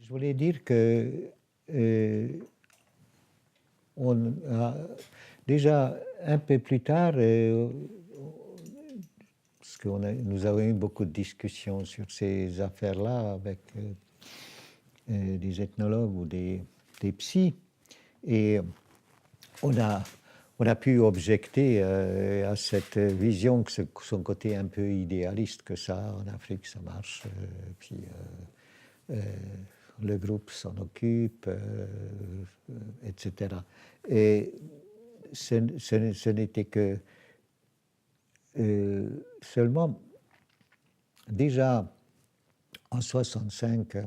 Je voulais dire que on a déjà un peu plus tard, parce que nous avons eu beaucoup de discussions sur ces affaires-là avec des ethnologues ou des psys, et on a pu objecter à cette vision, que son côté un peu idéaliste, que ça, en Afrique, ça marche, puis le groupe s'en occupe, etc. Et ce n'était que seulement, déjà en 65,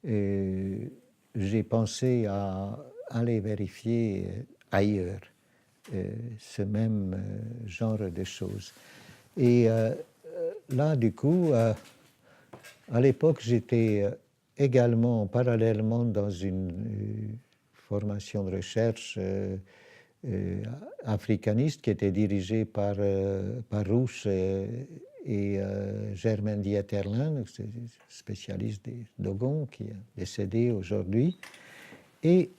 j'ai pensé à aller vérifier ailleurs ce même genre de choses. Et là, du coup, à l'époque, j'étais également, parallèlement, dans une formation de recherche africaniste qui était dirigée par Rouch et Germaine Dieterlen, spécialiste des Dogons, qui est décédé aujourd'hui. Et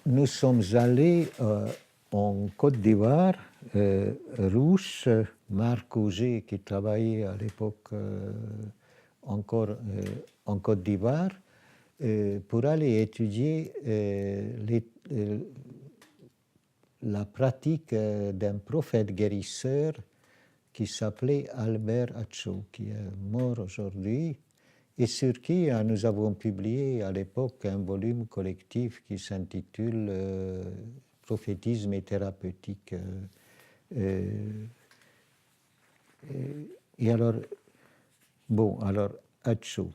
nous sommes allés en Côte d'Ivoire, Rouch, Marc Auger, qui travaillait à l'époque encore en Côte d'Ivoire, pour aller étudier la pratique d'un prophète guérisseur qui s'appelait Albert Acho, qui est mort aujourd'hui, et sur qui nous avons publié à l'époque un volume collectif qui s'intitule Prophétisme et thérapeutique. Et alors, Acho.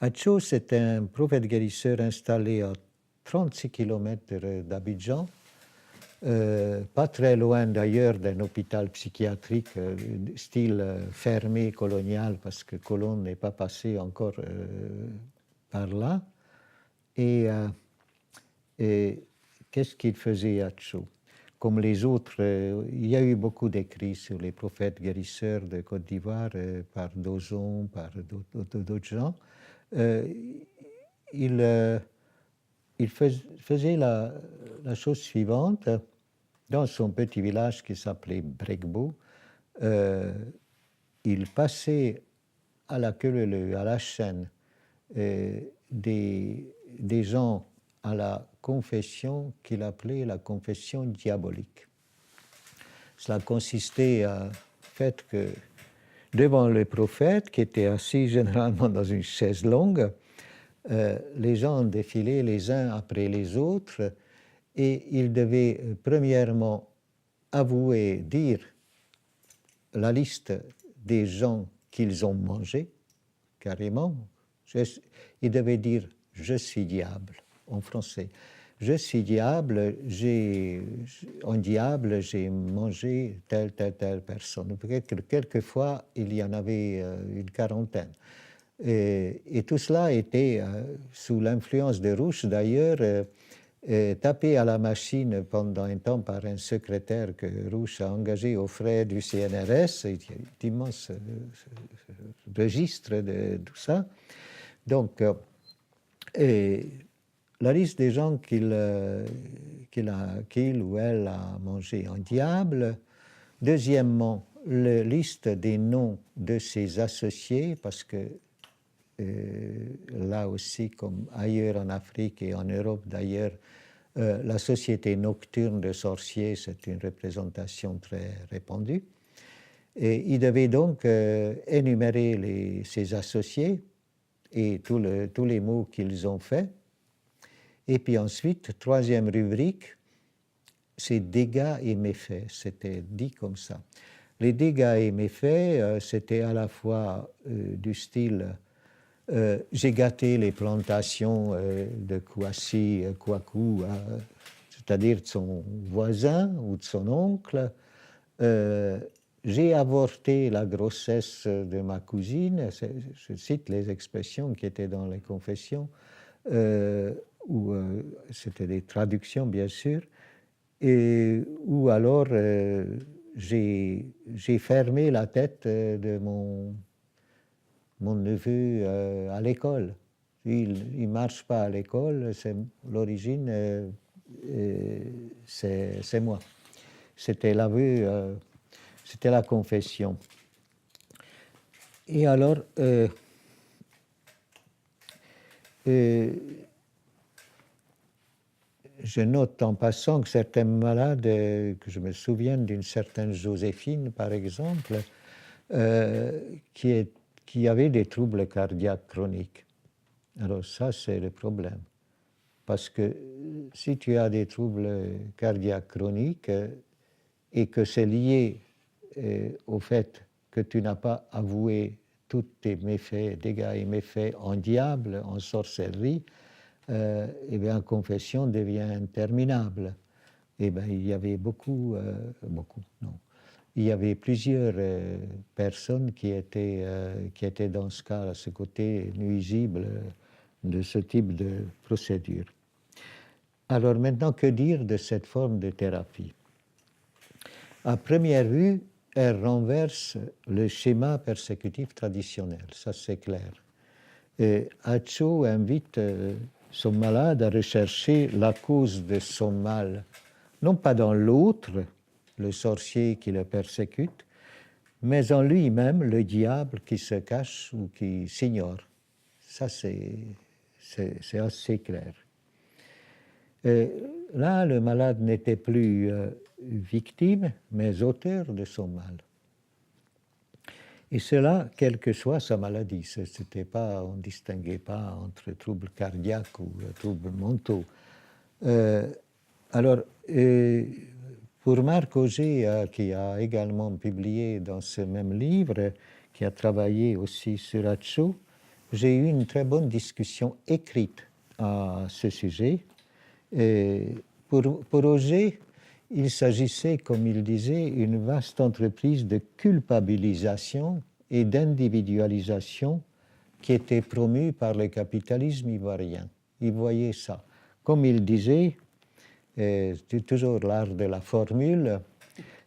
Acho, c'est un prophète guérisseur installé à 36 km d'Abidjan, pas très loin d'ailleurs d'un hôpital psychiatrique style fermé colonial, parce que Colomb n'est pas passé encore par là. Et qu'est-ce qu'il faisait Acho? Comme les autres, il y a eu beaucoup d'écrits sur les prophètes guérisseurs de Côte d'Ivoire par Dozon, par d'autres gens. Il faisait la chose suivante. Dans son petit village qui s'appelait Bregbo, il passait à la queue leu, à la chaîne, des gens à la confession qu'il appelait la confession diabolique. Cela consistait à fait que devant le prophète, qui était assis généralement dans une chaise longue, les gens défilaient les uns après les autres, et ils devaient premièrement avouer, dire la liste des gens qu'ils ont mangés, carrément. Ils devaient dire « je suis diable » en français. « Je suis diable, en diable, j'ai mangé telle personne ». Quelquefois, il y en avait une quarantaine. Et tout cela était sous l'influence de Rouch, d'ailleurs, tapé à la machine pendant un temps par un secrétaire que Rouch a engagé aux frais du CNRS. Il y a d'immenses registres de tout ça. Donc, la liste des gens qu'il ou elle a mangé en diable. Deuxièmement, la liste des noms de ses associés, parce que là aussi, comme ailleurs en Afrique et en Europe d'ailleurs, la société nocturne de sorciers, c'est une représentation très répandue. Et il devait donc énumérer ses associés et tous les mots qu'ils ont faits. Et puis ensuite, troisième rubrique, c'est dégâts et méfaits. C'était dit comme ça. Les dégâts et méfaits, c'était à la fois du style j'ai gâté les plantations de Kouassi, Kouakou, c'est-à-dire de son voisin ou de son oncle. j'ai avorté la grossesse de ma cousine, je cite les expressions qui étaient dans les confessions, où c'était des traductions bien sûr, et où alors j'ai fermé la tête de mon neveu à l'école. Il ne marche pas à l'école, l'origine, c'est moi. C'était l'aveu, c'était la confession. Et alors, je note en passant que certains malades, que je me souviens d'une certaine Joséphine, par exemple, qui avait des troubles cardiaques chroniques. Alors ça, c'est le problème. Parce que si tu as des troubles cardiaques chroniques et que c'est lié au fait que tu n'as pas avoué tous tes méfaits, dégâts et méfaits en diable, en sorcellerie, eh bien, la confession devient interminable. Eh bien, il y avait non. Il y avait plusieurs personnes qui étaient dans ce cas, à ce côté nuisible de ce type de procédure. Alors maintenant, que dire de cette forme de thérapie? À première vue, elle renverse le schéma persécutif traditionnel, ça c'est clair. Acho invite son malade à rechercher la cause de son mal, non pas dans l'autre, le sorcier qui le persécute, mais en lui-même, le diable qui se cache ou qui s'ignore. Ça, c'est assez clair. Là, le malade n'était plus victime, mais auteur de son mal. Et cela, quelle que soit sa maladie. On ne distinguait pas entre troubles cardiaques ou troubles mentaux. Alors, pour Marc Auger, qui a également publié dans ce même livre, qui a travaillé aussi sur Acho, j'ai eu une très bonne discussion écrite à ce sujet. Et pour Auger, il s'agissait, comme il disait, une vaste entreprise de culpabilisation et d'individualisation qui était promue par le capitalisme ivoirien. Il voyait ça. Comme il disait, c'est toujours l'art de la formule,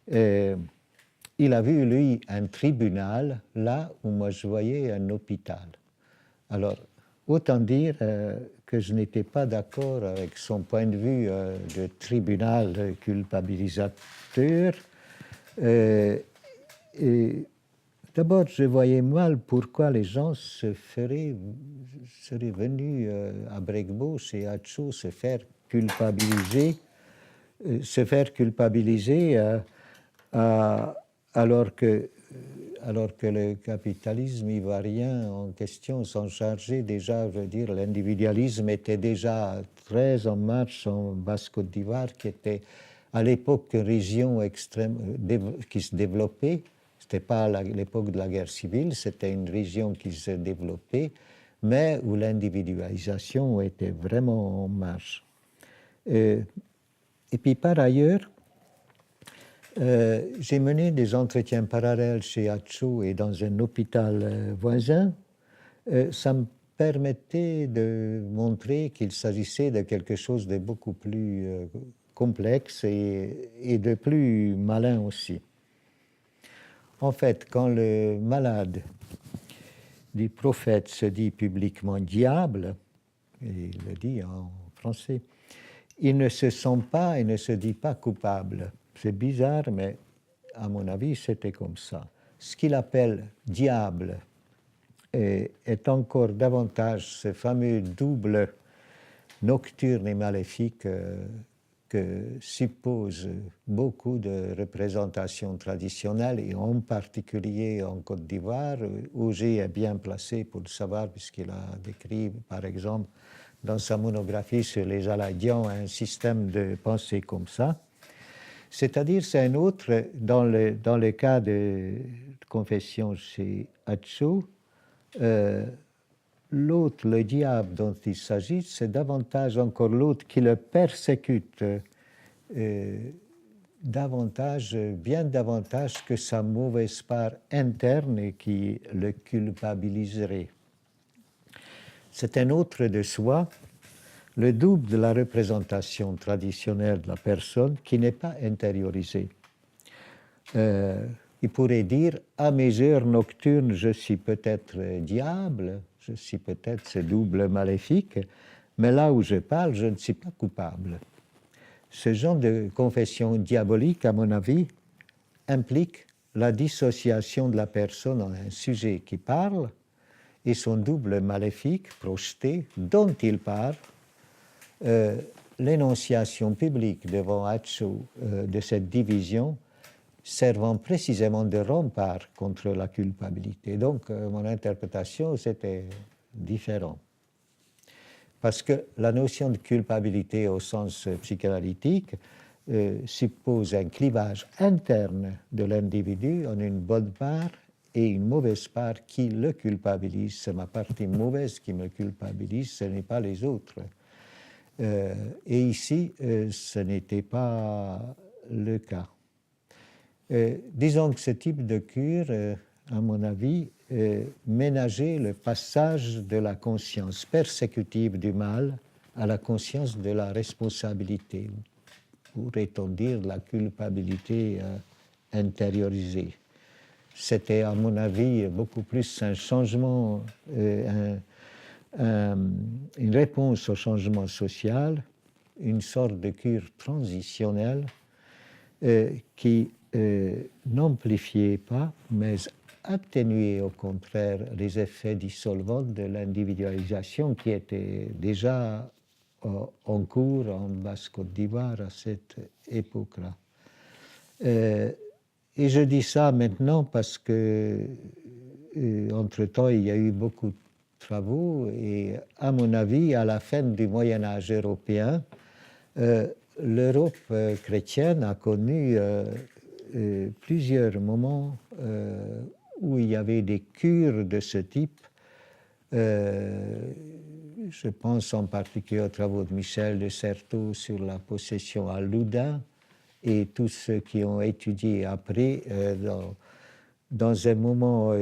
il a vu, lui, un tribunal là où moi je voyais un hôpital. Alors, autant dire que je n'étais pas d'accord avec son point de vue de tribunal culpabilisateur. D'abord, je voyais mal pourquoi les gens seraient venus à Bregbo, chez Acho, se faire culpabiliser alors que le capitalisme ivoirien en question s'en chargeait déjà. Je veux dire, l'individualisme était déjà très en marche en Basse-Côte d'Ivoire, qui était à l'époque une région extrême qui se développait. Ce n'était pas à l'époque de la guerre civile, c'était une région qui se développait, mais où l'individualisation était vraiment en marche. Et puis par ailleurs, j'ai mené des entretiens parallèles chez Acho et dans un hôpital voisin. Ça me permettait de montrer qu'il s'agissait de quelque chose de beaucoup plus complexe et de plus malin aussi. En fait, quand le malade du prophète se dit publiquement diable, et il le dit en français, il ne se sent pas et ne se dit pas coupable. C'est bizarre, mais à mon avis, c'était comme ça. Ce qu'il appelle diable est encore davantage ce fameux double nocturne et maléfique que supposent beaucoup de représentations traditionnelles, et en particulier en Côte d'Ivoire. Auger est bien placé pour le savoir, puisqu'il a décrit, par exemple, dans sa monographie sur les Aladians, un système de pensée comme ça. C'est-à-dire, c'est un autre, dans le cas de confession chez Acho, l'autre, le diable dont il s'agit, c'est davantage encore l'autre qui le persécute bien davantage que sa mauvaise part interne qui le culpabiliserait. C'est un autre de soi, le double de la représentation traditionnelle de la personne qui n'est pas intériorisée. Il pourrait dire, à mes heures nocturnes, je suis peut-être diable, je suis peut-être ce double maléfique, mais là où je parle, je ne suis pas coupable. Ce genre de confession diabolique, à mon avis, implique la dissociation de la personne en un sujet qui parle et son double maléfique projeté dont il parle. L'énonciation publique devant Hacho de cette division servant précisément de rempart contre la culpabilité. Donc, mon interprétation, c'était différent. Parce que la notion de culpabilité au sens psychanalytique suppose un clivage interne de l'individu en une bonne part et une mauvaise part qui le culpabilise. C'est ma partie mauvaise qui me culpabilise, ce n'est pas les autres. Et ici, ce n'était pas le cas. Disons que ce type de cure, à mon avis, ménageait le passage de la conscience persécutive du mal à la conscience de la responsabilité, pourrait-on dire la culpabilité intériorisée. C'était, à mon avis, beaucoup plus un changement, une réponse au changement social, une sorte de cure transitionnelle qui n'amplifiait pas, mais atténuait au contraire les effets dissolvants de l'individualisation qui était déjà en cours en Basse-Côte d'Ivoire à cette époque-là. Et je dis ça maintenant parce que, entre-temps, il y a eu beaucoup de travaux et, à mon avis, à la fin du Moyen-Âge européen, l'Europe chrétienne a connu plusieurs moments où il y avait des cures de ce type. Je pense en particulier aux travaux de Michel de Certeau sur la possession à Loudun et tous ceux qui ont étudié après dans un moment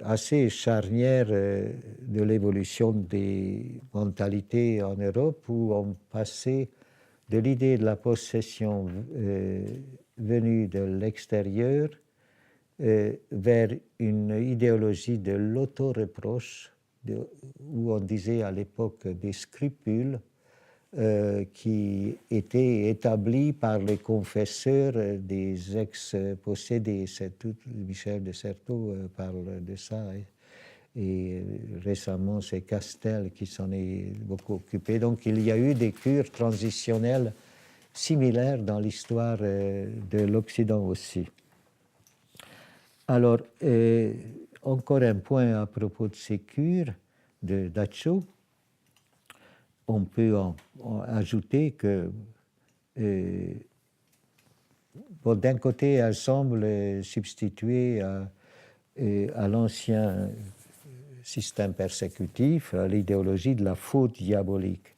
assez charnière de l'évolution des mentalités en Europe où on passait de l'idée de la possession venue de l'extérieur vers une idéologie de l'auto-reproche, où on disait à l'époque des scrupules qui étaient établis par les confesseurs des ex-possédés. Michel de Certeau parle de ça. Et récemment, c'est Castel qui s'en est beaucoup occupé. Donc, il y a eu des cures transitionnelles similaires dans l'histoire de l'Occident aussi. Alors, encore un point à propos de ces cures d'Acho. On peut en ajouter que, d'un côté, elles semblent substituer à l'ancien système persécutif, à l'idéologie de la faute diabolique.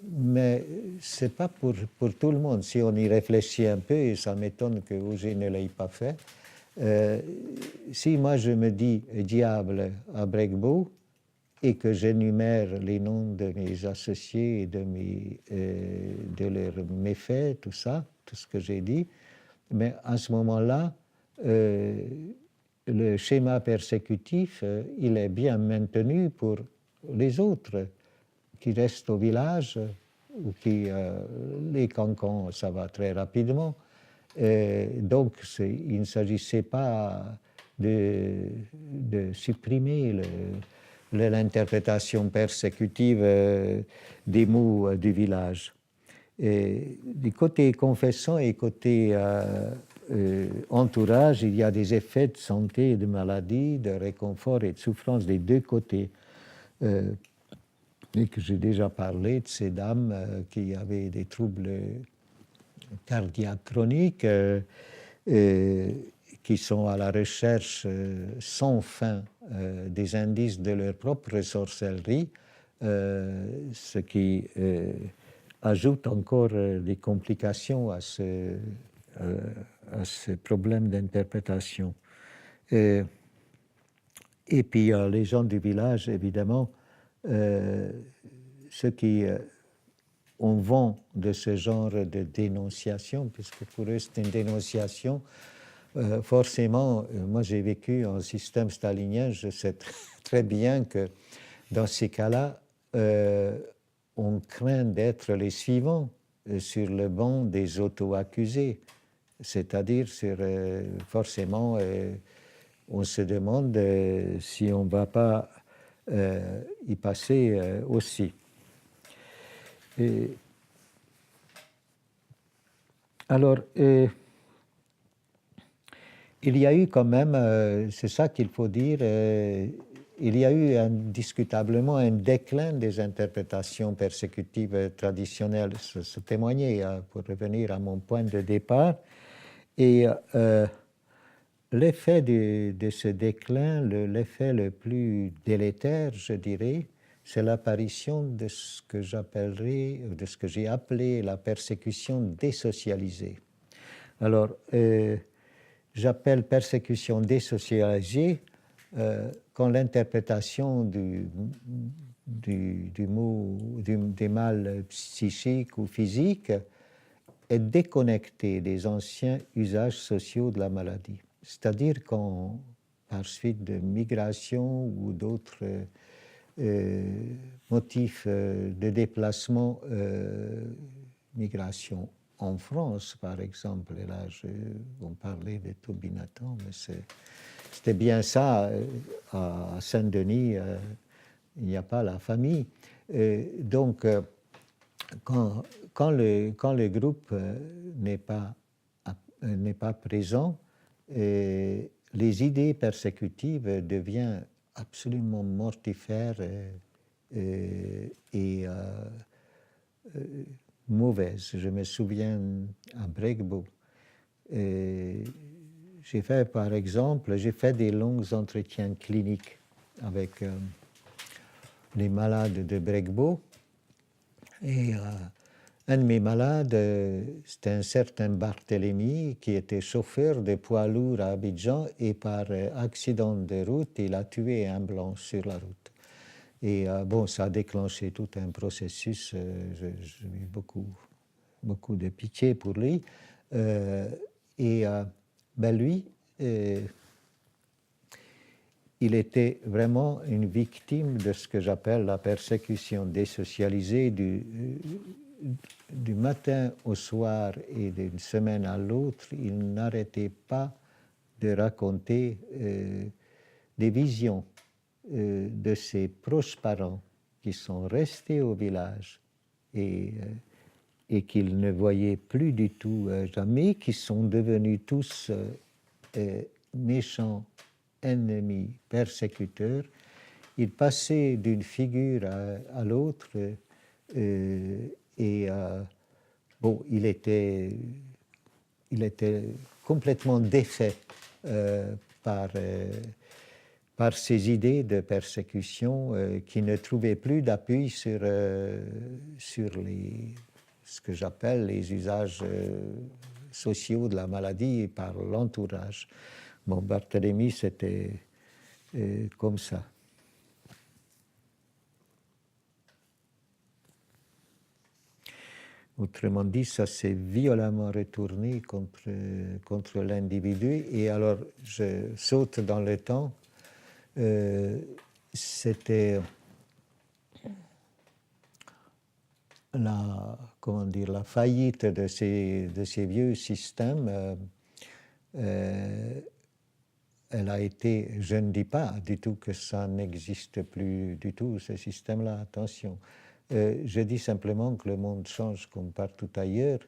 Mais ce n'est pas pour tout le monde. Si on y réfléchit un peu, et ça m'étonne que Auger ne l'ait pas fait, si moi je me dis diable à Bregbeau et que j'énumère les noms de mes associés et de leurs méfaits, tout ça, tout ce que j'ai dit, mais à ce moment-là, le schéma persécutif, il est bien maintenu pour les autres qui restent au village ou qui les cancans, ça va très rapidement. Donc, il ne s'agissait pas de supprimer l'interprétation persécutive des mots du village. Et du côté confessant et côté entourage, il y a des effets de santé et de maladie, de réconfort et de souffrance des deux côtés. Et que j'ai déjà parlé de ces dames qui avaient des troubles cardiaques chroniques, qui sont à la recherche sans fin des indices de leur propre sorcellerie, ce qui ajoute encore des complications à ce problème d'interprétation. Et puis les gens du village, évidemment, ceux qui ont vent de ce genre de dénonciation, puisque pour eux c'est une dénonciation, forcément, moi j'ai vécu en système stalinien, je sais très bien que dans ces cas-là, on craint d'être les suivants sur le banc des auto-accusés, c'est-à-dire forcément, on se demande si on ne va pas y passer aussi. Alors, il y a eu quand même, c'est ça qu'il faut dire, il y a eu indiscutablement un déclin des interprétations persécutives traditionnelles. Se témoignait, pour revenir à mon point de départ. Et l'effet de ce déclin, l'effet le plus délétère, je dirais, c'est l'apparition de ce que j'appellerais, de ce que j'ai appelé la persécution désocialisée. Alors, j'appelle persécution désocialisée quand l'interprétation des mal psychiques ou physiques est déconnectée des anciens usages sociaux de la maladie. C'est-à-dire quand, par suite de migration ou d'autres motifs de déplacement, migration en France, par exemple, et là, on parlait de Tourbinatan, mais c'était bien ça, à Saint-Denis, il n'y a pas la famille. Donc, quand le groupe n'est pas présent, les idées persécutives deviennent absolument mortifères et mauvaises. Je me souviens à Bregbo, j'ai fait des longs entretiens cliniques avec les malades de Bregbo. Et un de mes malades, c'était un certain Barthélemy qui était chauffeur de poids lourd à Abidjan et par accident de route, il a tué un blanc sur la route. Et ça a déclenché tout un processus. J'ai eu beaucoup de pitié pour lui. Lui, il était vraiment une victime de ce que j'appelle la persécution désocialisée du matin au soir et d'une semaine à l'autre. Il n'arrêtait pas de raconter des visions de ses proches parents qui sont restés au village et qu'il ne voyait plus du tout jamais, qui sont devenus tous méchants, ennemis, persécuteurs. Il passait d'une figure à l'autre il était complètement défait par ces idées de persécution qui ne trouvaient plus d'appui sur ce que j'appelle les usages sociaux de la maladie par l'entourage. Bon, Barthélemy, c'était comme ça. Autrement dit, ça s'est violemment retourné contre l'individu. Et alors, je saute dans le temps. C'était la faillite de ces vieux systèmes. Elle a été, je ne dis pas du tout que ça n'existe plus du tout, ce système-là, attention. Je dis simplement que le monde change comme partout ailleurs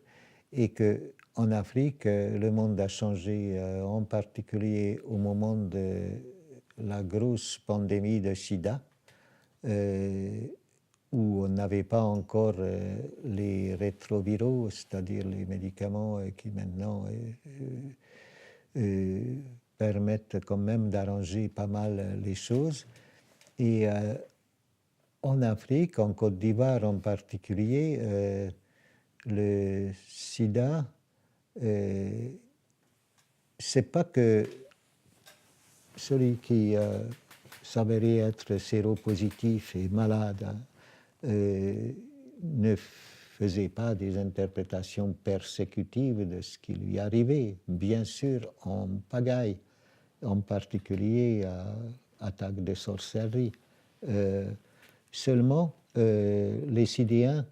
et qu'en Afrique, le monde a changé, en particulier au moment de la grosse pandémie de sida, où on n'avait pas encore les rétroviraux, c'est-à-dire les médicaments qui maintenant permettent quand même d'arranger pas mal les choses. Et en Afrique, en Côte d'Ivoire en particulier, le sida, c'est pas que celui qui s'avérait être séropositif et malade ne faisait pas des interprétations persécutives de ce qui lui arrivait, bien sûr en pagaille, en particulier attaque de sorcellerie. Seulement, les Sidéens,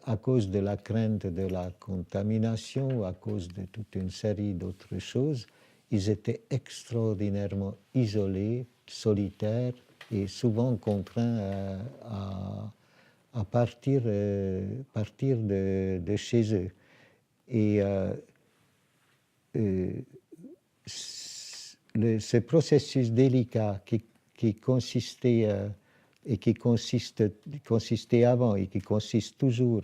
à cause de la crainte de la contamination, à cause de toute une série d'autres choses, ils étaient extraordinairement isolés, solitaires et souvent contraints à partir de chez eux. Et ce processus délicat qui consistait et qui consistait avant et qui consiste toujours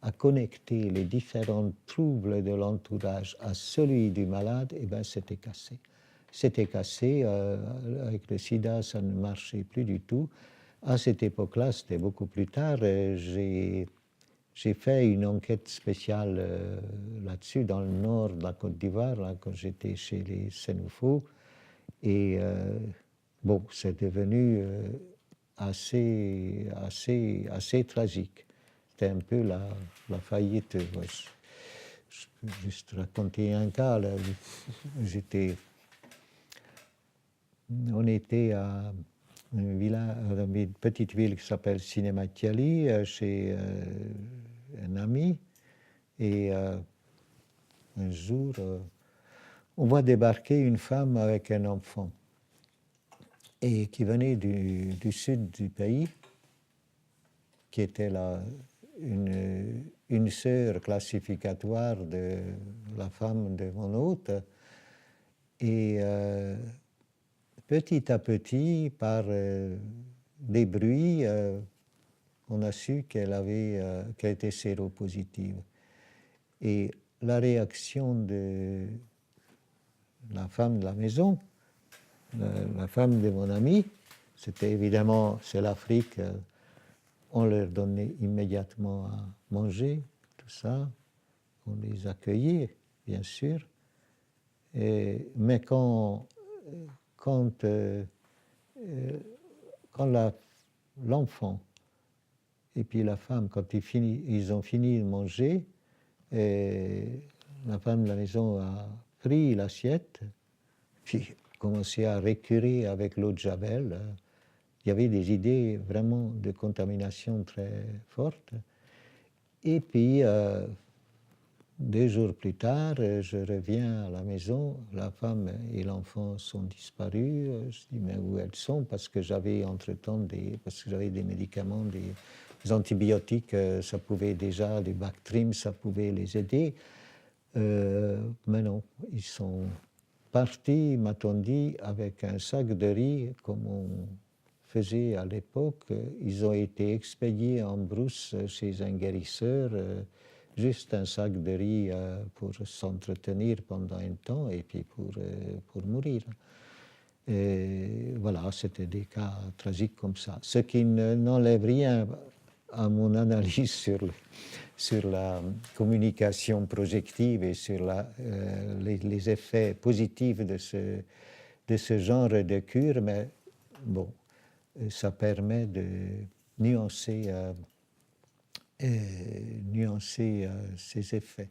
à connecter les différents troubles de l'entourage à celui du malade, eh bien, c'était cassé. C'était cassé, avec le sida, ça ne marchait plus du tout. À cette époque-là, c'était beaucoup plus tard, j'ai fait une enquête spéciale là-dessus, dans le nord de la Côte d'Ivoire, là, quand j'étais chez les Sénoufos. Et bon, c'est devenu assez tragique. C'était un peu la faillite. Je peux juste raconter un cas. Là. On était à une petite ville qui s'appelle Sinématiali, chez un ami. Et un jour, on voit débarquer une femme avec un enfant et qui venait du sud du pays, qui était là une sœur classificatoire de la femme de mon hôte. Et petit à petit, par des bruits, on a su qu'elle était séropositive. Et la réaction de la femme de la maison, la femme de mon ami, c'était évidemment, c'est l'Afrique, on leur donnait immédiatement à manger, tout ça, on les accueillait, bien sûr. Mais quand l'enfant et puis la femme, quand ils ont fini de manger, la femme de la maison a pris l'assiette, puis commencé à récurer avec l'eau de Javel. Il y avait des idées vraiment de contamination très fortes. Et puis, 2 jours plus tard, je reviens à la maison, la femme et l'enfant sont disparus. Je dis, mais où elles sont? Parce que j'avais entre-temps parce que j'avais des médicaments, des antibiotiques, ça pouvait déjà, des Bactrim, ça pouvait les aider. Mais non, ils sont partis, m'a-t-on dit, avec un sac de riz, comme on faisait à l'époque. Ils ont été expédiés en brousse chez un guérisseur, juste un sac de riz pour s'entretenir pendant un temps et puis pour mourir. Et voilà, c'était des cas tragiques comme ça. Ce qui n'enlève rien à mon analyse sur la communication projective et sur les effets positifs de ce genre de cure, mais bon, ça permet de nuancer ces effets.